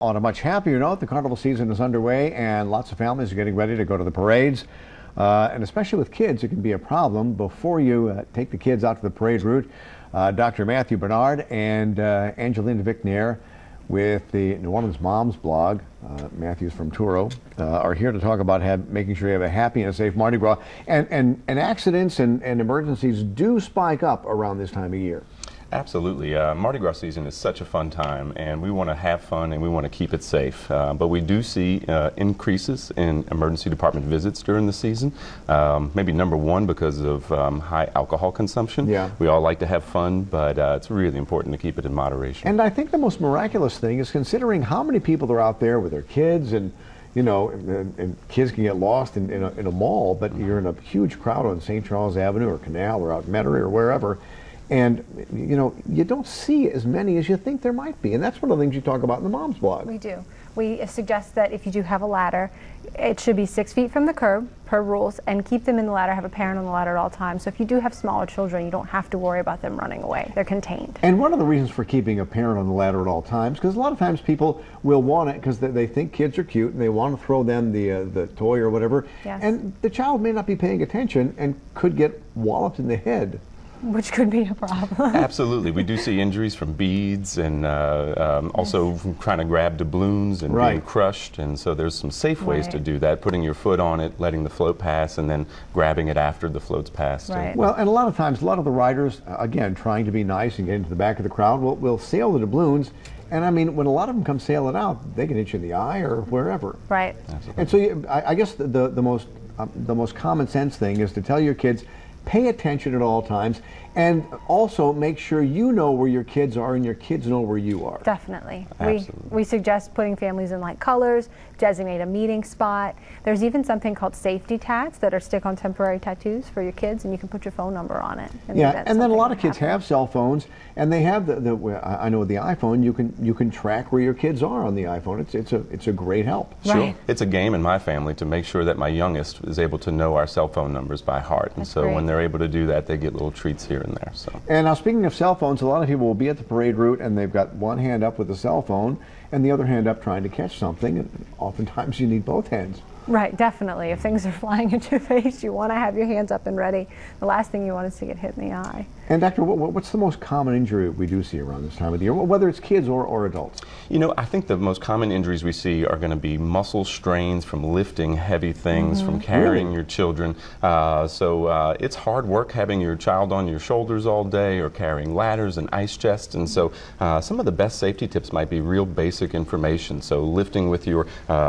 On a much happier note, the carnival season is underway and lots of families are getting ready to go to the parades. And especially with kids, it can be a problem. Before you take the kids out to the parade route, Dr. Matthew Bernard and Angelina Vicnier with the New Orleans Moms blog, Matthew's from Touro, are here to talk about making sure you have a happy and a safe Mardi Gras. And accidents and emergencies do spike up around this time of year. Absolutely. Mardi Gras season is such a fun time, and we want to have fun and we want to keep it safe. But we do see increases in emergency department visits during the season. Maybe number one because of high alcohol consumption. Yeah. We all like to have fun, but it's really important to keep it in moderation. And I think the most miraculous thing is considering how many people are out there with their kids, and you know, and kids can get lost in a mall, but you're in a huge crowd on St. Charles Avenue or Canal or out Metairie or wherever. And, you know, you don't see as many as you think there might be. And that's one of the things you talk about in the Mom's blog. We do. We suggest that if you do have a ladder, it should be 6 feet from the curb per rules, and keep them in the ladder, have a parent on the ladder at all times. So if you do have smaller children, you don't have to worry about them running away. They're contained. And one of the reasons for keeping a parent on the ladder at all times, because a lot of times people will want it because they think kids are cute and they want to throw them the toy or whatever. Yes. And the child may not be paying attention and could get walloped in the head. Which could be a problem. Absolutely. We do see injuries from beads and also from trying to grab doubloons and being crushed. And so there's some safe ways to do that, putting your foot on it, letting the float pass, and then grabbing it after the float's passed. Right. Well, and a lot of times, a lot of the riders, again, trying to be nice and get into the back of the crowd, will sail the doubloons. And I mean, when a lot of them come sailing out, they can hit you in the eye or wherever. Right. Absolutely. And so I guess the most common sense thing is to tell your kids, pay attention at all times, and also make sure you know where your kids are and your kids know where you are. Definitely. Absolutely. We suggest putting families in light colors, designate a meeting spot. There's even something called safety tats that are stick-on temporary tattoos for your kids, and you can put your phone number on it. Yeah, and then a lot of kids have cell phones, and they have I know with the iPhone, you can track where your kids are on the iPhone. It's a great help. Right. Sure. It's a game in my family to make sure that my youngest is able to know our cell phone numbers by heart. And so when they're able to do that, they get little treats here and there. So. And now, speaking of cell phones, a lot of people will be at the parade route and they've got one hand up with a cell phone and the other hand up trying to catch something, and oftentimes you need both hands. Right, definitely. If things are flying at your face, you want to have your hands up and ready. The last thing you want is to get hit in the eye. And Doctor, what's the most common injury we do see around this time of the year, whether it's kids or adults? You know, I think the most common injuries we see are going to be muscle strains from lifting heavy things, from carrying your children. So it's hard work having your child on your shoulders all day or carrying ladders and ice chests. And so some of the best safety tips might be real basic information. So lifting with your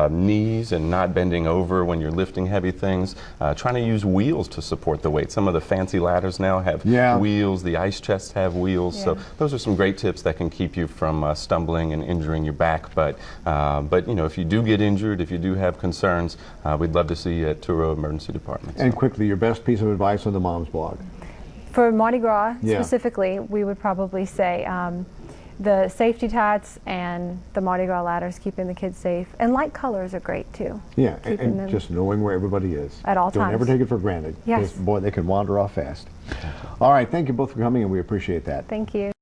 knees and not bending over when you're lifting heavy things. Trying to use wheels to support the weight. Some of the fancy ladders now have wheels. The ice chests have wheels. So those are some great tips that can keep you from stumbling and injuring your back. But you know, if you do get injured, if you do have concerns, we'd love to see you at Touro Emergency Department. And quickly, your best piece of advice on the Mom's blog. For Mardi Gras specifically, we would probably say the safety tats and the Mardi Gras ladders, keeping the kids safe. And light colors are great too. Yeah, and just knowing where everybody is. At all times. Don't ever take it for granted. Yes. Boy, they can wander off fast. All right, thank you both for coming, and we appreciate that. Thank you.